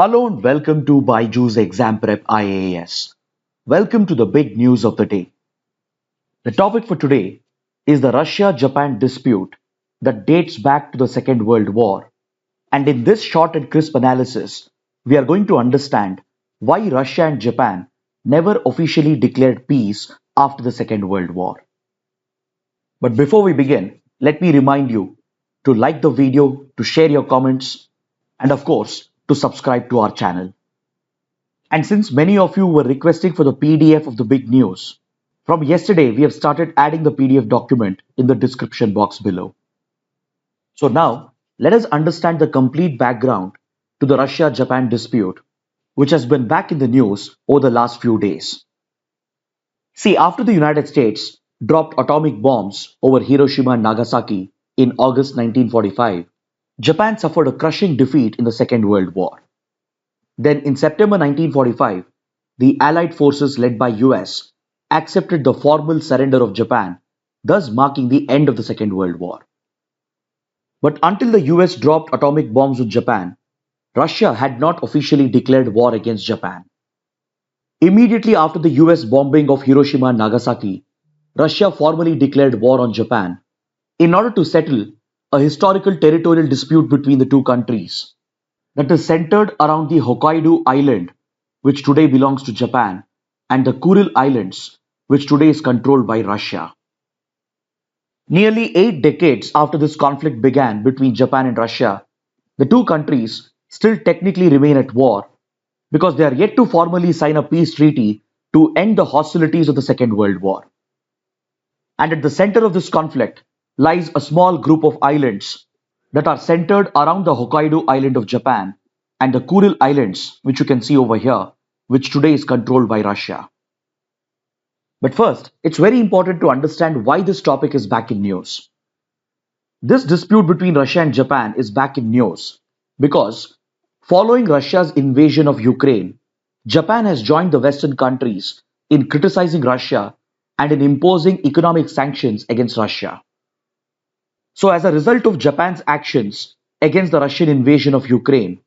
Hello and welcome to Byju's Exam Prep IAS. Welcome to the big news of the day. The topic for today is the Russia-Japan dispute that dates back to the Second World War. And in this short and crisp analysis, we are going to understand why Russia and Japan never officially declared peace after the Second World War. But before we begin, let me remind you to like the video, to share your comments, and of course, to subscribe to our channel. And since many of you were requesting for the PDF of the big news, from yesterday we have started adding the PDF document in the description box below. So now let us understand the complete background to the Russia-Japan dispute, which has been back in the news over the last few days. See, after the United States dropped atomic bombs over Hiroshima and Nagasaki in August 1945, Japan suffered a crushing defeat in the Second World War. Then in September 1945, the Allied forces led by US accepted the formal surrender of Japan, thus marking the end of the Second World War. But until the US dropped atomic bombs with Japan, Russia had not officially declared war against Japan. Immediately after the US bombing of Hiroshima and Nagasaki, Russia formally declared war on Japan in order to settle a historical territorial dispute between the two countries that is centered around the Hokkaido Island, which today belongs to Japan, and the Kuril Islands, which today is controlled by Russia. Nearly 8 decades after this conflict began between Japan and Russia, the two countries still technically remain at war because they are yet to formally sign a peace treaty to end the hostilities of the Second World War. And at the center of this conflict lies a small group of islands that are centered around the Hokkaido Island of Japan and the Kuril Islands, which you can see over here, which today is controlled by Russia. But first, it's very important to understand why this topic is back in news. This dispute between Russia and Japan is back in news because following Russia's invasion of Ukraine, Japan has joined the Western countries in criticizing Russia and in imposing economic sanctions against Russia. So as a result of Japan's actions against the Russian invasion of Ukraine,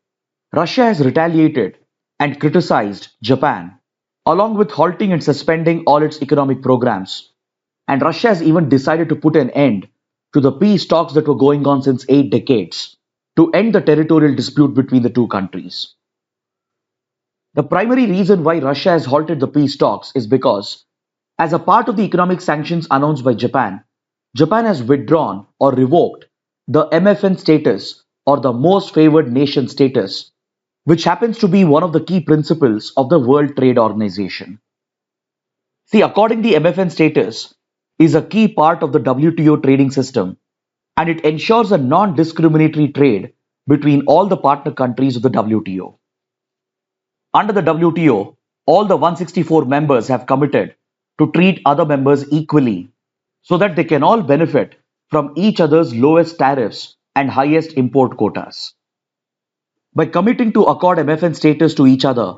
Russia has retaliated and criticized Japan, along with halting and suspending all its economic programs. And Russia has even decided to put an end to the peace talks that were going on since 8 decades to end the territorial dispute between the two countries. The primary reason why Russia has halted the peace talks is because, as a part of the economic sanctions announced by Japan, Japan has withdrawn or revoked the MFN status, or the most favored nation status, which happens to be one of the key principles of the World Trade Organization. See, according the MFN status is a key part of the WTO trading system, and it ensures a non-discriminatory trade between all the partner countries of the WTO. Under the WTO, all the 164 members have committed to treat other members equally so that they can all benefit from each other's lowest tariffs and highest import quotas. By committing to accord MFN status to each other,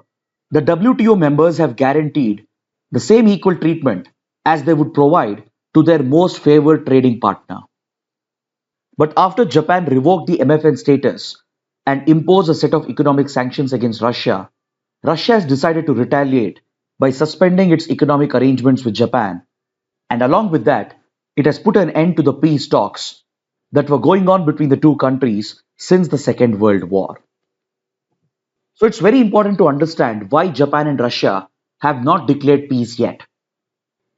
the WTO members have guaranteed the same equal treatment as they would provide to their most favored trading partner. But after Japan revoked the MFN status and imposed a set of economic sanctions against Russia, Russia has decided to retaliate by suspending its economic arrangements with Japan, and along with that, it has put an end to the peace talks that were going on between the two countries since the Second World War. So it's very important to understand why Japan and Russia have not declared peace yet.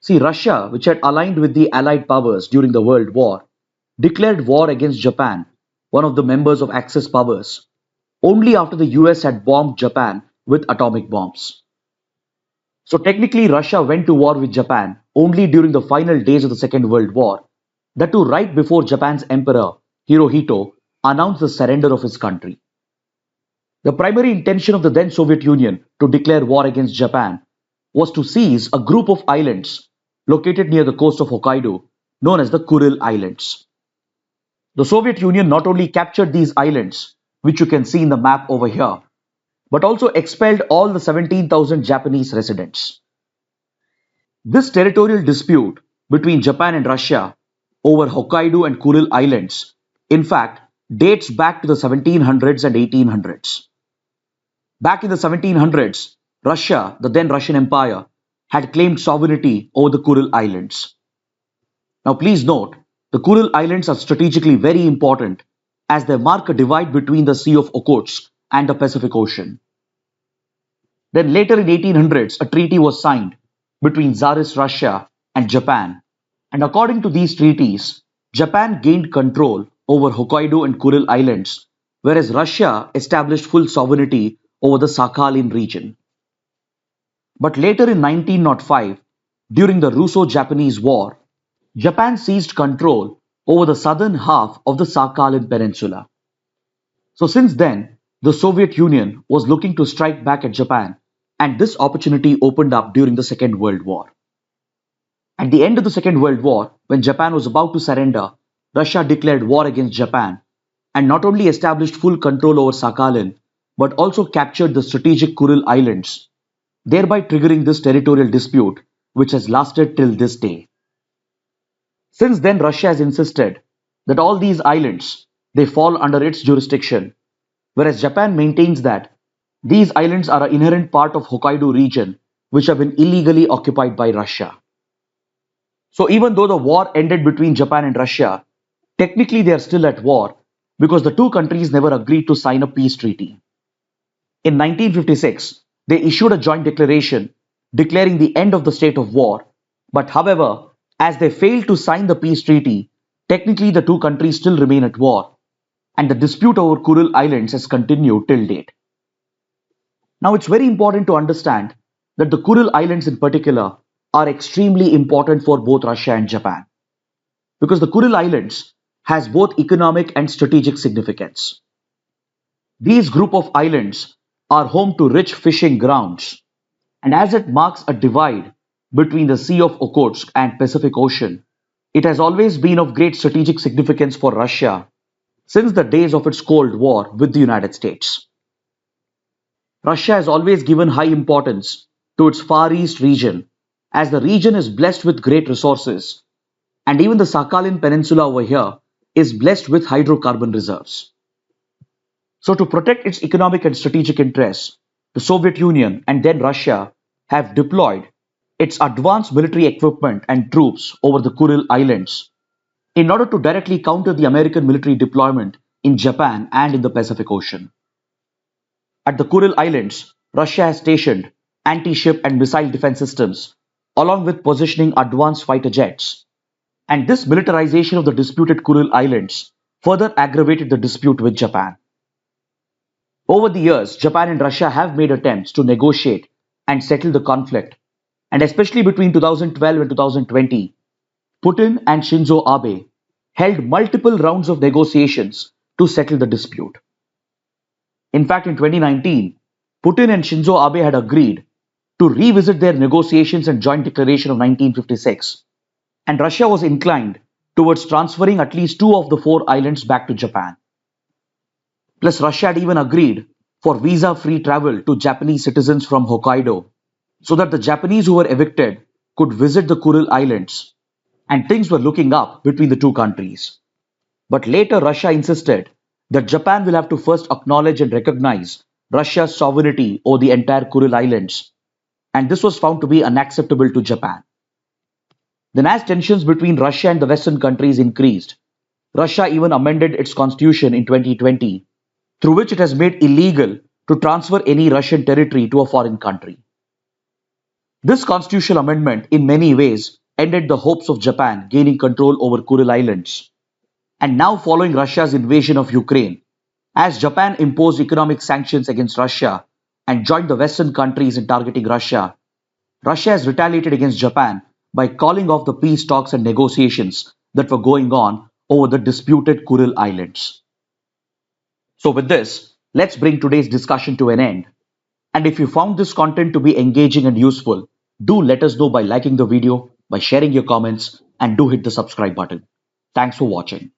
See, Russia, which had aligned with the Allied powers during the World War, declared war against Japan, one of the members of Axis powers, only after the US had bombed Japan with atomic bombs. So technically, Russia went to war with Japan only during the final days of the Second World War, that too right before Japan's Emperor Hirohito announced the surrender of his country. The primary intention of the then Soviet Union to declare war against Japan was to seize a group of islands located near the coast of Hokkaido, known as the Kuril Islands. The Soviet Union not only captured these islands, which you can see in the map over here, but also expelled all the 17,000 Japanese residents. This territorial dispute between Japan and Russia over Hokkaido and Kuril Islands, in fact, dates back to the 1700s and 1800s. Back in the 1700s, Russia, the then Russian Empire, had claimed sovereignty over the Kuril Islands. Now, please note, the Kuril Islands are strategically very important as they mark a divide between the Sea of Okhotsk and the Pacific Ocean. Then later in 1800s, a treaty was signed between Tsarist Russia and Japan. And according to these treaties, Japan gained control over Hokkaido and Kuril Islands, whereas Russia established full sovereignty over the Sakhalin region. But later in 1905, during the Russo-Japanese War, Japan seized control over the southern half of the Sakhalin Peninsula. So since then, the Soviet Union was looking to strike back at Japan, and this opportunity opened up during the Second World War. At the end of the Second World War, when Japan was about to surrender, Russia declared war against Japan and not only established full control over Sakhalin, but also captured the strategic Kuril Islands, thereby triggering this territorial dispute, which has lasted till this day. Since then, Russia has insisted that all these islands, they fall under its jurisdiction, whereas Japan maintains that these islands are an inherent part of Hokkaido region, which have been illegally occupied by Russia. So even though the war ended between Japan and Russia, technically they are still at war because the two countries never agreed to sign a peace treaty. In 1956, they issued a joint declaration declaring the end of the state of war, but however, as they failed to sign the peace treaty, technically the two countries still remain at war, and the dispute over Kuril Islands has continued till date. Now it's very important to understand that the Kuril Islands in particular are extremely important for both Russia and Japan, because the Kuril Islands has both economic and strategic significance. These group of islands are home to rich fishing grounds, and as it marks a divide between the Sea of Okhotsk and Pacific Ocean, it has always been of great strategic significance for Russia since the days of its Cold War with the United States. Russia has always given high importance to its Far East region as the region is blessed with great resources, and even the Sakhalin Peninsula over here is blessed with hydrocarbon reserves. So to protect its economic and strategic interests, the Soviet Union and then Russia have deployed its advanced military equipment and troops over the Kuril Islands in order to directly counter the American military deployment in Japan and in the Pacific Ocean. At the Kuril Islands, Russia has stationed anti-ship and missile defense systems along with positioning advanced fighter jets. And this militarization of the disputed Kuril Islands further aggravated the dispute with Japan. Over the years, Japan and Russia have made attempts to negotiate and settle the conflict, and especially between 2012 and 2020, Putin and Shinzo Abe held multiple rounds of negotiations to settle the dispute. In fact, in 2019, Putin and Shinzo Abe had agreed to revisit their negotiations and joint declaration of 1956, and Russia was inclined towards transferring at least two of the four islands back to Japan. Plus, Russia had even agreed for visa-free travel to Japanese citizens from Hokkaido so that the Japanese who were evicted could visit the Kuril Islands, and things were looking up between the two countries. But later, Russia insisted that Japan will have to first acknowledge and recognize Russia's sovereignty over the entire Kuril Islands, and this was found to be unacceptable to Japan. Then as tensions between Russia and the Western countries increased, Russia even amended its constitution in 2020, through which it has made illegal to transfer any Russian territory to a foreign country. This constitutional amendment in many ways ended the hopes of Japan gaining control over Kuril Islands. And now following Russia's invasion of Ukraine, as Japan imposed economic sanctions against Russia and joined the Western countries in targeting Russia, Russia has retaliated against Japan by calling off the peace talks and negotiations that were going on over the disputed Kuril Islands. So with this, let's bring today's discussion to an end. And if you found this content to be engaging and useful, do let us know by liking the video, by sharing your comments, and do hit the subscribe button. Thanks for watching.